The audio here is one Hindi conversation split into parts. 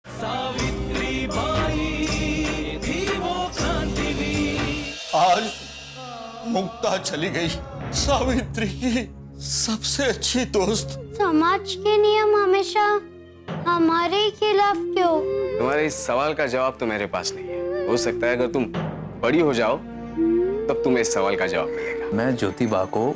सावित्री बाई थी वो क्रांतिवीर। आज मुक्ता चली गई, सावित्री की सबसे अच्छी दोस्त। समाज के नियम हमेशा हमारे ही खिलाफ क्यों? तुम्हारे इस सवाल का जवाब तो मेरे पास नहीं है। हो सकता है अगर तुम बड़ी हो जाओ तब तुम्हें इस सवाल का जवाब मिलेगा। मैं ज्योतिबा को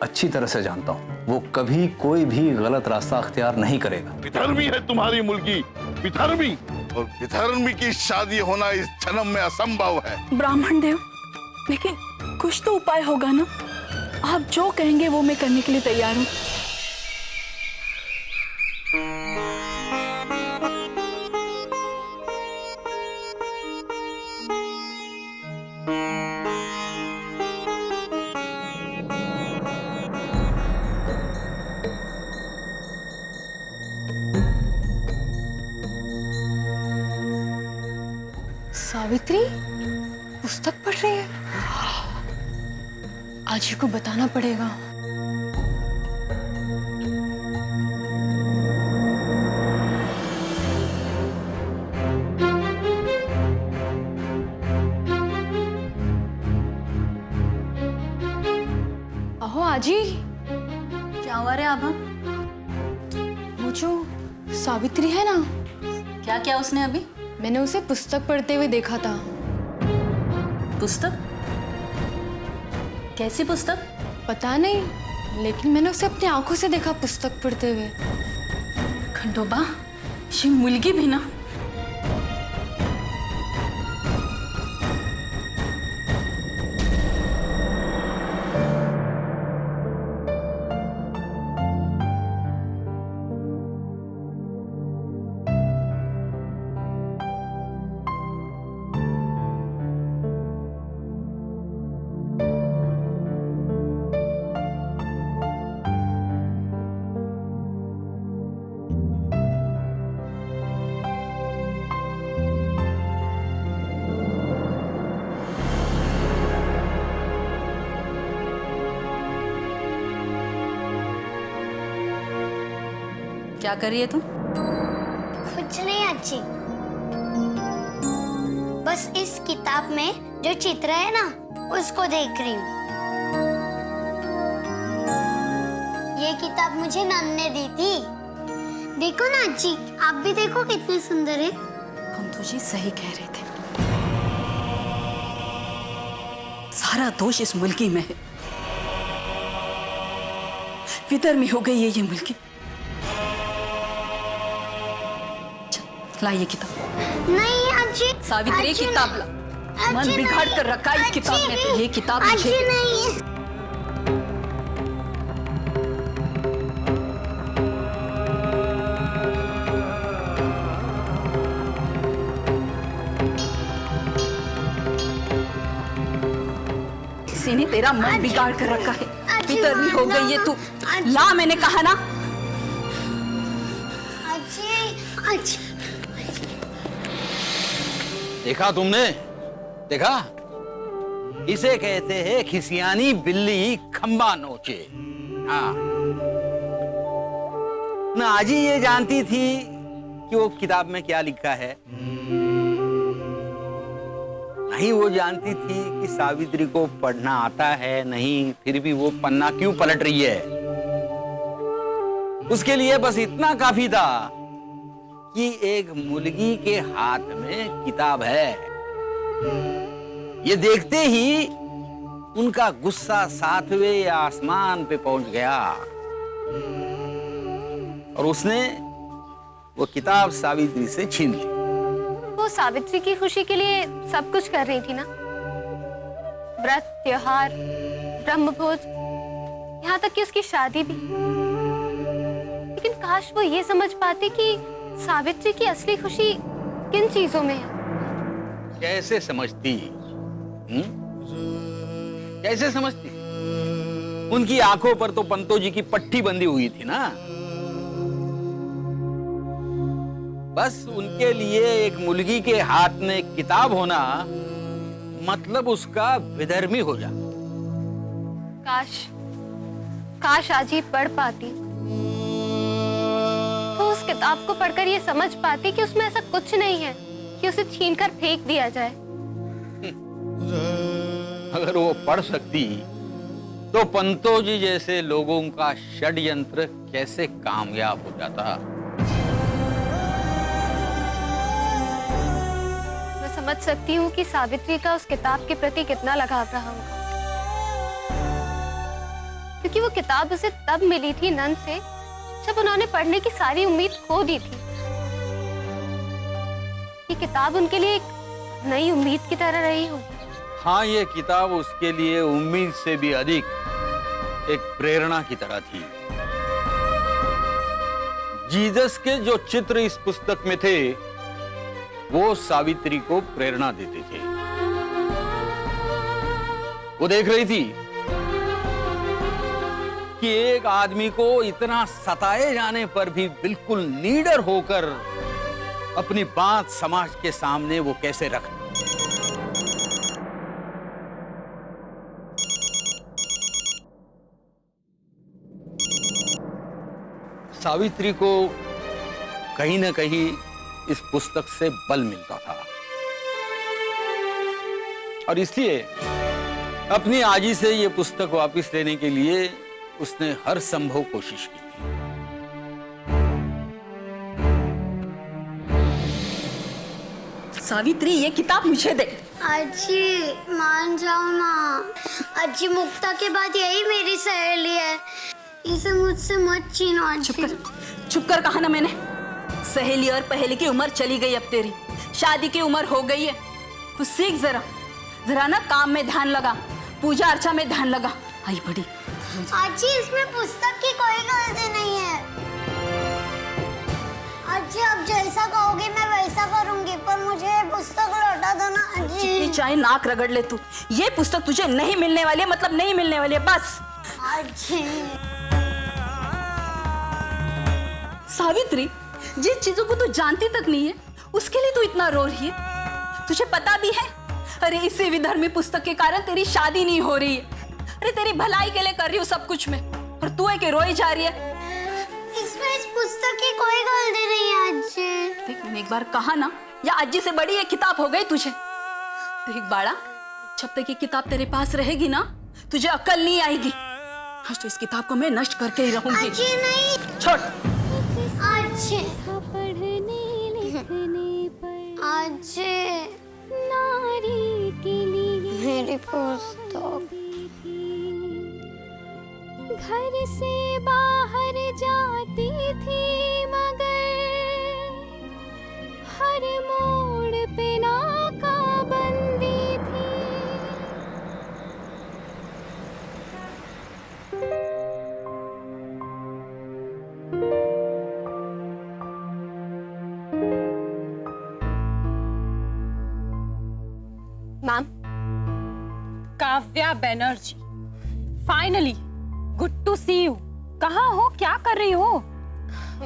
अच्छी तरह से जानता हूँ। वो कभी कोई भी गलत रास्ता अख्तियार नहीं करेगा। विधर्मी है तुम्हारी मुल्की, विधर्मी। और विधर्मी की शादी होना इस जन्म में असंभव है। ब्राह्मण देव, लेकिन कुछ तो उपाय होगा ना? आप जो कहेंगे वो मैं करने के लिए तैयार हूँ। सावित्री पुस्तक पढ़ रही है। आज ही को बताना पड़ेगा। अहो आजी, क्या हुआ रे आभा? वो जो सावित्री है ना, क्या क्या उसने अभी? मैंने उसे पुस्तक पढ़ते हुए देखा था। पुस्तक? कैसी पुस्तक? पता नहीं, लेकिन मैंने उसे अपनी आंखों से देखा पुस्तक पढ़ते हुए। खंडोबा, ये मुलगी भी ना। क्या कर रही है तुम? कुछ नहीं अच्छी, बस इस किताब में जो चित्र है ना उसको देख रही हूँ। ये किताब मुझे नन ने दी थी। देखो ना अच्छी, आप भी देखो कितने सुंदर है। हम तुझे सही कह रहे थे। सारा दोष इस मुल्की में है। विधर्मी हो गई है ये मुल्की। ला ये किताब। नहीं अच्छी, सावित्री, अच्छी किताब ला। मन बिगाड़ कर रखा है इस किताब ने। ये किताब अच्छी मुझे नहीं है। किसी ने तेरा मन बिगाड़ कर रखा है। अच्छी विधर्मी हो गई है तू। ला, मैंने कहा ना। अच्छी अच्छी देखा तुमने? देखा? इसे कहते हैं खिसियानी बिल्ली खंबा नोचे। हाँ, ना आज ही ये जानती थी कि वो किताब में क्या लिखा है। नहीं वो जानती थी कि सावित्री को पढ़ना आता है नहीं, फिर भी वो पन्ना क्यों पलट रही है। उसके लिए बस इतना काफी था कि एक मुलगी के हाथ में किताब है। ये देखते ही उनका गुस्सा 7वें आसमान पे पहुंच गया और उसने वो किताब सावित्री से छीन ली। वो सावित्री की खुशी के लिए सब कुछ कर रही थी ना, व्रत, त्योहार, ब्रह्मभोज, यहाँ तक कि उसकी शादी भी। लेकिन काश वो ये समझ पाती कि सावित्री की असली खुशी किन चीजों में है। कैसे समझती? कैसे समझती? उनकी आंखों पर तो पंतो जी की पट्टी बंधी हुई थी ना। बस उनके लिए एक मुलगी के हाथ में किताब होना मतलब उसका विधर्मी हो जाना। काश आज ही पढ़ पाती तो उस किताब किताब को पढ़कर ये समझ पाती कि उसमें ऐसा कुछ नहीं है कि उसे छीनकर फेंक दिया जाए। अगर वो पढ़ सकती तो पंतो जी जैसे लोगों का षड्यंत्र कैसे कामयाब हो जाता। मैं समझ सकती हूँ कि सावित्री का उस किताब के प्रति कितना लगाव रहा होगा, क्योंकि वो किताब उसे तब मिली थी नंद से जब उन्होंने पढ़ने की सारी उम्मीद खो दी थी। ये किताब उनके लिए एक नई उम्मीद की तरह रही होगी। हाँ, ये किताब उसके लिए उम्मीद से भी अधिक एक प्रेरणा की तरह थी। जीसस के जो चित्र इस पुस्तक में थे वो सावित्री को प्रेरणा देते थे। वो देख रही थी कि एक आदमी को इतना सताए जाने पर भी बिल्कुल नीडर होकर अपनी बात समाज के सामने वो कैसे रख। सावित्री को कहीं ना कहीं इस पुस्तक से बल मिलता था और इसलिए अपनी आजी से ये पुस्तक वापस लेने के लिए उसने हर संभव कोशिश की थी। सावित्री, ये किताब मुझे दे। अजी मान जाओ ना। अजी मुक्ता के बाद यही मेरी सहेली है, इसे मुझसे मत छीनो। चुप कर कहा ना मैंने। सहेली और पहेली की उम्र चली गई, अब तेरी शादी की उम्र हो गई है। कुछ सीख जरा जरा ना, काम में ध्यान लगा, पूजा अर्चा में ध्यान लगा। आई बड़ी अजी, इसमें पुस्तक की कोई गलती नहीं है। अजी अब जैसा कहोगी मैं वैसा करूंगी, पर मुझे पुस्तक लौटा दो ना अजी। चाहे नाक रगड़ ले तू, ये पुस्तक तुझे नहीं मिलने वाली है, मतलब नहीं मिलने वाली है, बस। अजी सावित्री, जिन चीजों को तू जानती तक नहीं है उसके लिए तू इतना रो रही है। तुझे पता भी है, अरे इसी विधर्मी पुस्तक के कारण तेरी शादी नहीं हो रही है। अरे तेरी भलाई के लिए कर रही हूँ सब कुछ मैं, और तू है कि रोई जा रही है। इसमें इस पुस्तक की कोई गलती नहीं है अजी। देख, मैंने एक बार कहा ना, या अज्जी से बड़ी एक किताब हो गई तुझे। देख बाड़ा, जब तक ये किताब तेरे पास रहेगी ना, तुझे अक्ल नहीं आएगी। आज तो इस किताब को मैं नष्ट करके ही रहूंगी। अजी नहीं। छोड़। अजी अजी, नारी के लिए मेरी पुस्तक। घर से बाहर जाती थी मगर हर मोड़ पे नाका बंदी थी। Ma'am, Kavya Banerjee, finally good to see you. कहाँ हो, क्या कर रही हो?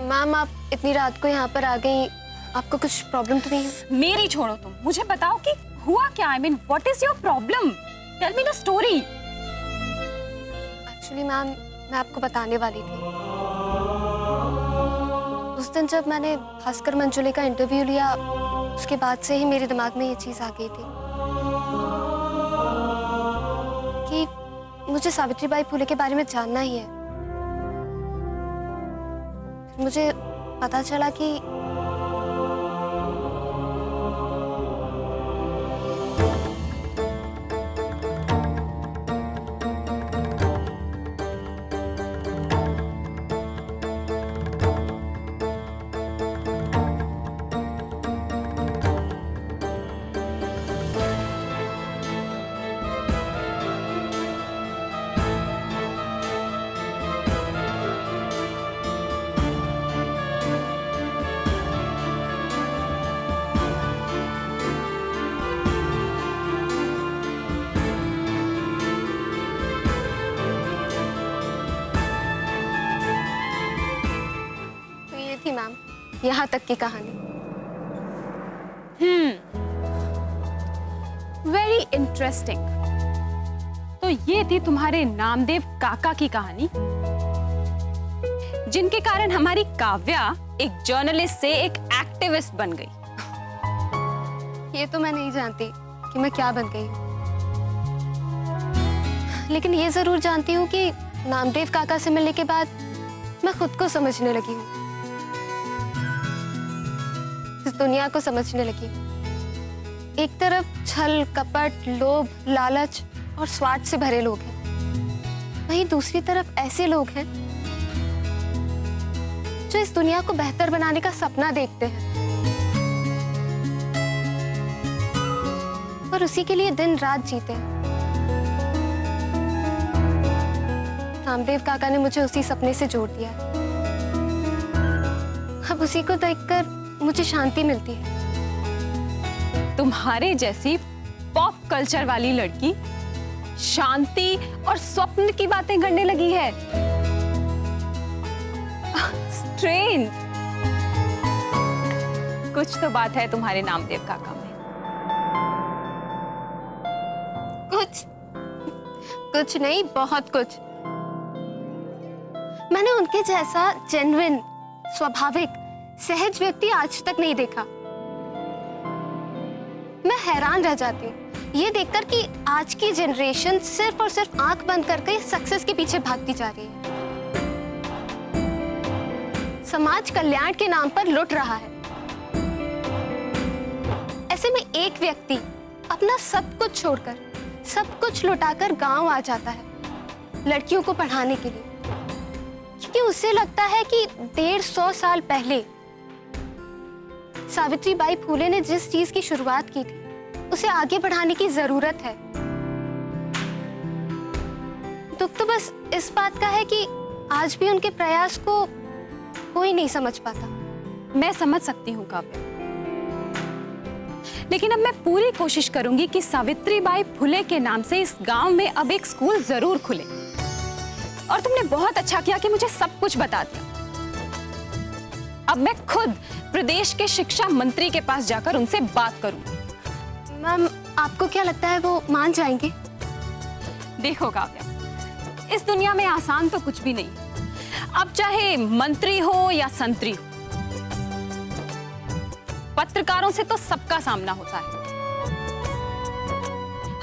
मैम आप इतनी रात को यहाँ पर आ गई, आपको कुछ प्रॉब्लम तो नहीं है? मेरी छोड़ो तुम, मुझे बताओ कि हुआ क्या। I mean what is your problem? Tell me the story. Actually ma'am, मैं आपको बताने वाली थी। उस दिन जब मैंने भास्कर मंजुले का इंटरव्यू लिया, उसके बाद से ही मेरे दिमाग में ये चीज आ गई थी कि मुझे सावित्रीबाई फुले के बारे में जानना ही है। फिर मुझे पता चला कि थी मैम यहाँ तक की कहानी। Very interesting. तो ये थी तुम्हारे नामदेव काका की कहानी। जिनके कारण हमारी काव्या एक जर्नलिस्ट से एक एक्टिविस्ट बन गई। ये तो मैं नहीं जानती कि मैं क्या बन गई हूँ, लेकिन ये जरूर जानती हूँ कि नामदेव काका से मिलने के बाद मैं खुद को समझने लगी हूँ, इस दुनिया को समझने लगी हूँ। एक तरफ छल कपट लोभ लालच और स्वार्थ से भरे लोग हैं, वहीं दूसरी तरफ ऐसे लोग हैं जो इस दुनिया को बेहतर बनाने का सपना देखते हैं और उसी के लिए दिन रात जीते हैं। नामदेव काका ने मुझे उसी सपने से जोड़ दिया है। अब उसी को देखकर मुझे शांति मिलती है। तुम्हारे जैसी पॉप कल्चर वाली लड़की शांति और स्वप्न की बातें करने लगी है। स्ट्रेंज। कुछ तो बात है तुम्हारे नामदेव काका में। कुछ नहीं, बहुत कुछ। मैंने उनके जैसा जेन्युइन, स्वाभाविक, सहज व्यक्ति आज तक नहीं देखा। मैं हैरान रह जाती हूँ ये देखकर कि आज की जनरेशन सिर्फ और सिर्फ आंख बंद करके सक्सेस के पीछे भागती जा रही है, समाज कल्याण के नाम पर लुट रहा है। ऐसे में एक व्यक्ति अपना सब कुछ छोड़कर, सब कुछ लुटाकर गांव आ जाता है लड़कियों को पढ़ाने के लिए, क्योंकि उसे लगता है कि 150 साल पहले सावित्रीबाई फुले ने जिस चीज की शुरुआत की थी उसे आगे बढ़ाने की जरूरत है। दुख तो बस इस बात का है कि आज भी उनके प्रयास को कोई नहीं समझ पाता। मैं समझ सकती हूँ काव्या, लेकिन अब मैं पूरी कोशिश करूंगी कि सावित्रीबाई फुले के नाम से इस गांव में अब एक स्कूल जरूर खुले। और तुमने बहुत अच्छा किया कि मुझे सब कुछ बता दिया। अब मैं खुद प्रदेश के शिक्षा मंत्री के पास जाकर उनसे बात करूंगी। मैम, आपको क्या लगता है वो मान जाएंगे? देखो काव्या, इस दुनिया में आसान तो कुछ भी नहीं। अब चाहे मंत्री हो या संतरी हो, पत्रकारों से तो सबका सामना होता है।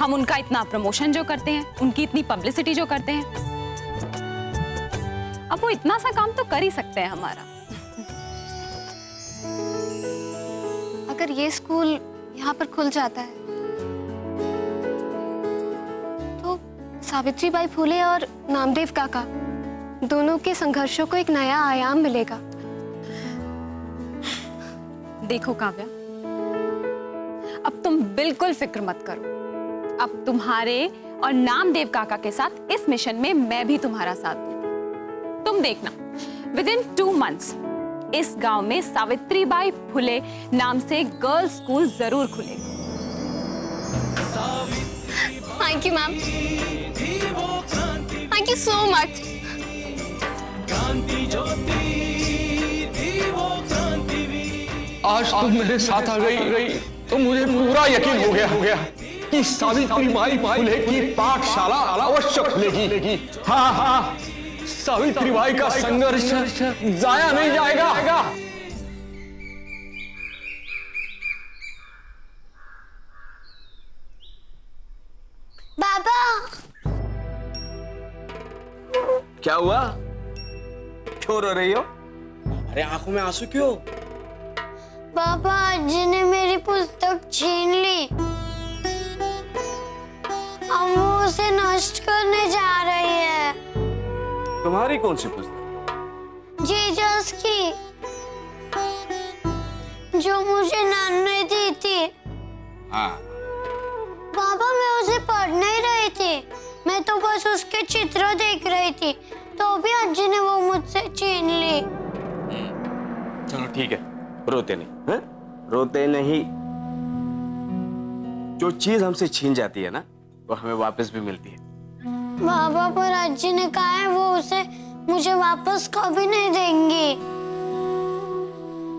हम उनका इतना प्रमोशन जो करते हैं, उनकी इतनी पब्लिसिटी जो करते हैं, अब वो इतना सा काम तो कर ही सकते हैं हमारा। अगर ये स्कूल यहाँ पर खुल जाता है तो सावित्रीबाई फुले और नामदेव काका दोनों के संघर्षों को एक नया आयाम मिलेगा। देखो काव्या, अब तुम बिल्कुल फिक्र मत करो। अब तुम्हारे और नामदेव काका के साथ इस मिशन में मैं भी तुम्हारा साथ दूंगी। तुम देखना, विदिन 2 months इस गांव में सावित्रीबाई फुले नाम से गर्ल्स स्कूल जरूर खुलेगा। Thank you ma'am, thank you so much. क्रांति ज्योति थी वो क्रांतिवीर। आज तुम मेरे साथ आ गई तो मुझे पूरा यकीन हो गया कि सावित्रीबाई फुले की पाठशाला अवश्य खुलेगी। हाँ, सावित्रीबाई का संघर्ष जाया नहीं जाएगा। बाबा, क्या हुआ? क्यों रो रही हो? अरे आंखों में आंसू क्यों? बाबा जी ने मेरी पुस्तक छीन ली। अब वो उसे नष्ट करने जा रही है। तुम्हारी कौन सी पुस्तक? जीजस की, जो मुझे नान ने दी थी। हाँ। बाबा, मैं उसे पढ़ नहीं रही थी, मैं तो बस उसके चित्र देख रही थी, तो भी अज्जी ने वो मुझसे छीन ली। चलो ठीक है, रोते नहीं है? रोते नहीं। जो चीज हमसे छीन जाती है ना, वो हमें वापस भी मिलती है। बाबा, पर अज्जी ने कहा है वो उसे मुझे वापस कभी नहीं देंगी।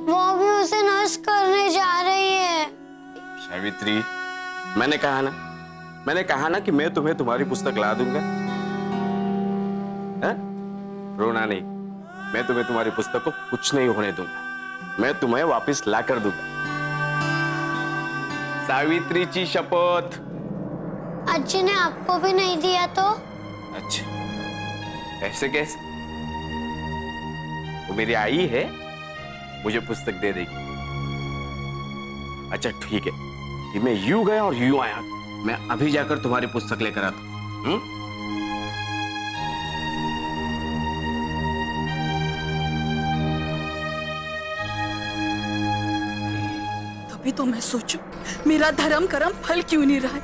वो भी उसे नष्ट करने जा रही है। सावित्री, मैंने कहा ना कि मैं तुम्हें तुम्हारी पुस्तक ला दूंगा। है? रोना नहीं, मैं तुम्हें तुम्हारी पुस्तक को कुछ नहीं होने दूंगा। मैं तुम्हें वापस ला कर दूंगा। सावित्रीची शपथ। अज्जी ने आपको भी नहीं दिया तो? अच्छा, ऐसे कैसे? वो मेरी आई है, मुझे पुस्तक दे देगी। अच्छा ठीक है, कि मैं यूं गया और यूं आया। मैं अभी जाकर तुम्हारी पुस्तक लेकर आता हूं। तभी तो मैं सोचूं, मेरा धर्म कर्म फल क्यों नहीं रहा है?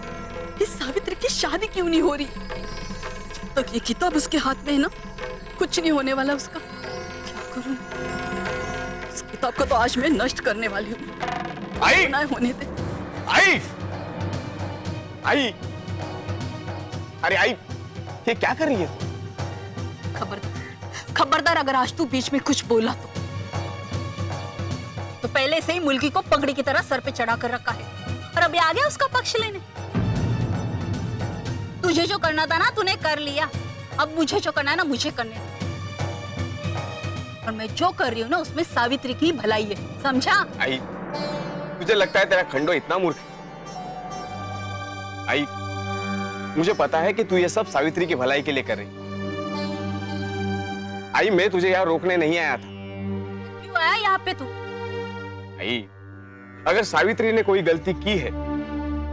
इस सावित्री की शादी क्यों नहीं हो रही? जब तक ये किताब उसके हाथ में है ना, कुछ नहीं होने वाला उसका। क्या करूं? इस किताब को तो आज मैं नष्ट करने वाली हूँ। आई! ना होने दे। आई! आई! अरे आई, ये क्या कर रही है? खबरदार अगर आज तू बीच में कुछ बोला तो पहले से ही मुल्की को पगड़ी की तरह सर पे चढ़ा कर रखा है और अभी आ गया उसका पक्ष लेने। तुझे जो करना था ना तूने कर लिया, अब मुझे जो करना है ना मुझे करने दो। और मैं जो कर रही हूँ ना उसमें सावित्री की भलाई है, समझा? आई, तुझे लगता है तेरा खंडो इतना मूर्ख है? आई, मुझे पता है कि तू ये सब सावित्री की भलाई के लिए कर रही। आई, मैं तुझे यहाँ रोकने नहीं आया था। क्यों आया यहाँ पे तू? आई, अगर सावित्री ने कोई गलती की है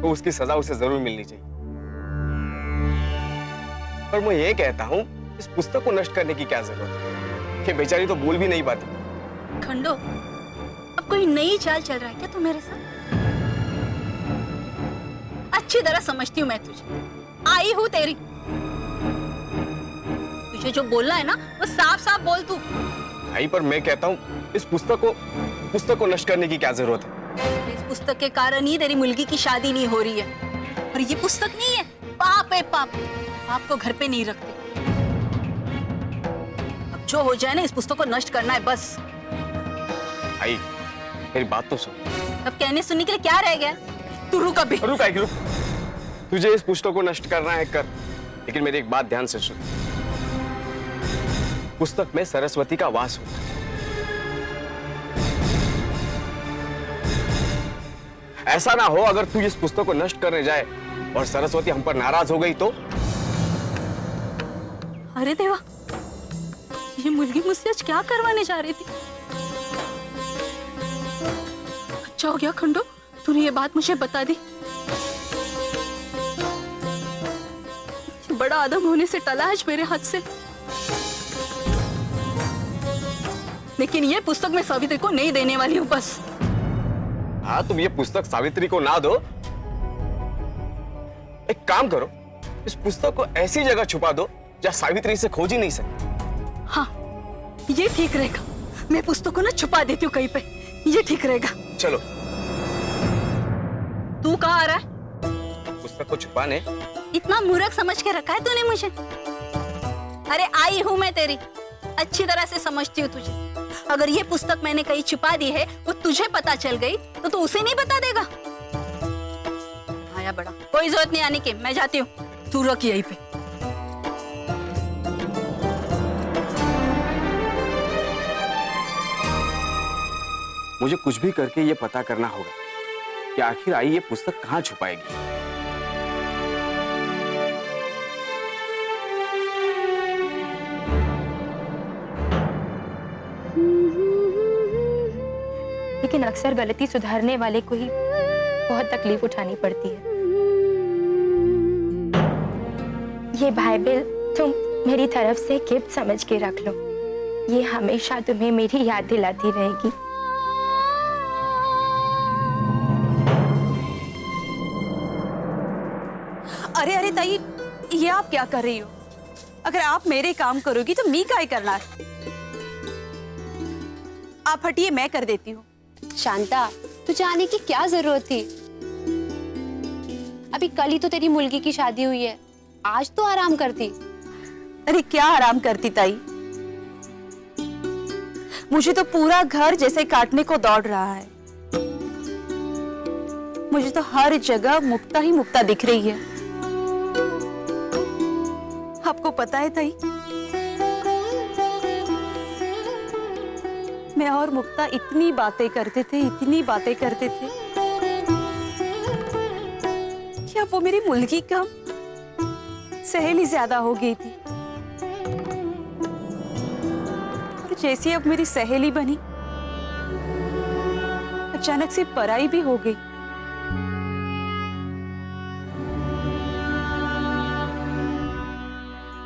तो उसकी सजा उसे जरूर मिलनी चाहिए। पर मैं ये कहता हूँ, इस पुस्तक को नष्ट करने की क्या जरूरत है? ये बेचारी तो बोल भी नहीं पाती। खंडो, अब कोई नई चाल चल रहा है क्या तू मेरे साथ? अच्छी तरह समझती हूँ मैं तुझे, आई हूँ तेरी। तुझे जो बोलना है ना वो साफ साफ बोल तू। आई, पर मैं कहता हूँ, इस पुस्तक को नष्ट करने की क्या जरूरत है? इस पुस्तक के कारण ही तेरी मुल्की की शादी नहीं हो रही है। और ये पुस्तक नहीं है, पाप है पाप। पाप को घर पे नहीं रखते। अब जो हो जाए ना, इस पुस्तक को नष्ट करना है बस। आई, मेरी बात तो सुन। अब कहने सुनने के लिए क्या रह गया? तू रुक अभी। रुक आई, रुक। तुझे इस पुस्तक को नष्ट करना है कर, लेकिन मेरी एक बात ध्यान से सुन। पुस्तक में सरस्वती का वास होता है। ऐसा ना हो अगर तू इस पुस्तक को नष्ट करने जाए और सरस्वती हम पर नाराज हो गई तो? अरे देवा, ये मुर्गी मुझसे आज क्या करवाने जा रही थी? अच्छा हो गया खंडो, तूने ये बात मुझे बता दी। बड़ा आदम होने से टला आज मेरे हाथ से। लेकिन ये पुस्तक मैं सावित्री को नहीं देने वाली हूँ बस। हाँ, तुम ये पुस्तक सावित्री को ना दो। एक काम करो, इस पुस्तक को ऐसी जगह छुपा दो जहाँ सावित्री इसे खोज ही नहीं सकती। हाँ, ये ठीक रहेगा। मैं पुस्तक को ना छुपा देती हूँ कहीं पे, ये ठीक रहेगा। चलो। तू कहाँ आ रहा है? पुस्तक को छुपाने। इतना मूर्ख समझ के रखा है तूने मुझे? अरे आई हूँ मैं तेरी, अच्छी तरह से समझती हूँ तुझे। अगर ये पुस्तक मैंने कहीं छुपा दी है, वो तुझे पता चल गई तो तू उसे नहीं बता देगा? आया बड़ा, कोई जरूरत नहीं आने की, मैं जाती हूँ। तू रख यहीं पे। मुझे कुछ भी करके ये पता करना होगा कि आखिर आई ये पुस्तक कहाँ छुपाएगी। लेकिन अक्सर गलती सुधारने वाले को ही बहुत तकलीफ उठानी पड़ती है। ये बाइबल तुम मेरी तरफ से गिफ्ट समझ के रख लो। ये हमेशा तुम्हें मेरी याद दिलाती रहेगी। अरे अरे ताई, ये आप क्या कर रही हो? अगर आप मेरे काम करोगी तो मी क्या करना है? आप हटिए, मैं कर देती हूँ। शांता, तुझे आने की क्या जरूरत थी? अभी कल ही तो तेरी मुल्की की शादी हुई है, आज तो आराम करती। अरे क्या आराम करती ताई, मुझे तो पूरा घर जैसे काटने को दौड़ रहा है। मुझे तो हर जगह मुक्ता ही मुक्ता दिख रही है। आपको पता है ताई, मैं और मुक्ता इतनी बातें करते थे, इतनी बातें करते थे कि अब वो मेरी मुल्की कम सहेली ज्यादा हो गई थी। और जैसी अब मेरी सहेली बनी, अचानक से पराई भी हो गई।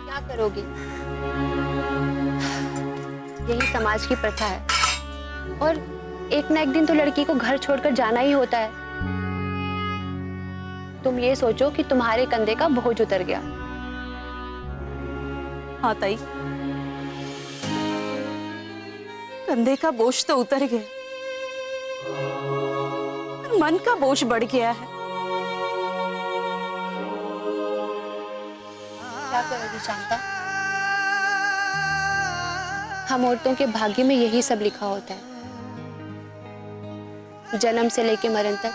क्या करोगी? यही समाज की प्रथा है, और एक ना एक दिन तो लड़की को घर छोड़कर जाना ही होता है। तुम ये सोचो कि तुम्हारे कंधे का बोझ उतर गया। हाँ ताई, कंधे का बोझ तो उतर गया, पर मन का बोझ बढ़ गया है। क्या करोगी शांता? हम औरतों के भाग्य में यही सब लिखा होता है। जन्म से लेके मरण तक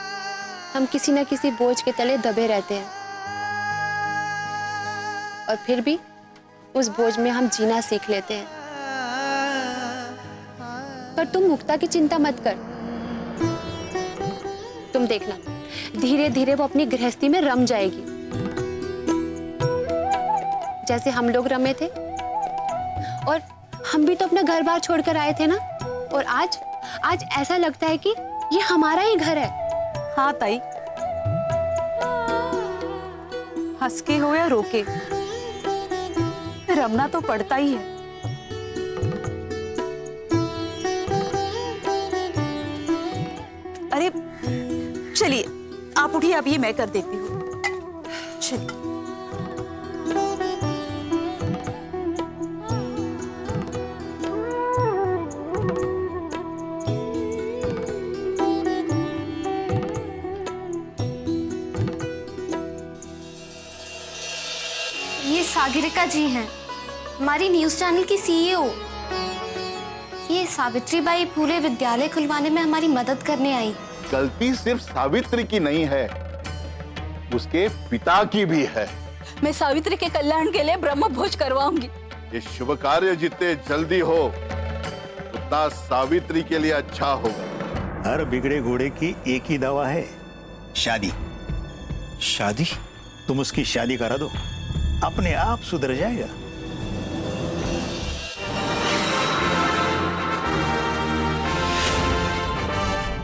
हम किसी न किसी बोझ के तले दबे रहते हैं, और फिर भी उस बोझ में हम जीना सीख लेते हैं। पर तुम मुक्ता की चिंता मत कर। तुम देखना, धीरे धीरे वो अपनी गृहस्थी में रम जाएगी, जैसे हम लोग रमे थे। और हम भी तो अपना घर बार छोड़कर आए थे ना, और आज ऐसा लगता है कि ये हमारा ही घर है। हाँ ताई, हंस के हो या रोके, रमना तो पड़ता ही है। अरे चलिए, आप उठिए, अब ये मैं कर देती हूँ। चलिए। ये सागरिका जी हैं, हमारी न्यूज चैनल की सीईओ। ये सावित्री बाई फूले विद्यालय खुलवाने में हमारी मदद करने आई। गलती सिर्फ सावित्री की नहीं है, उसके पिता की भी है। मैं सावित्री के कल्याण के लिए ब्रह्म भोज करवाऊंगी। ये शुभ कार्य जितने जल्दी हो उतना सावित्री के लिए अच्छा होगा। हर बिगड़े घोड़े की एक ही दवा है, शादी। शादी? तुम उसकी शादी करा दो, अपने आप सुधर जाएगा।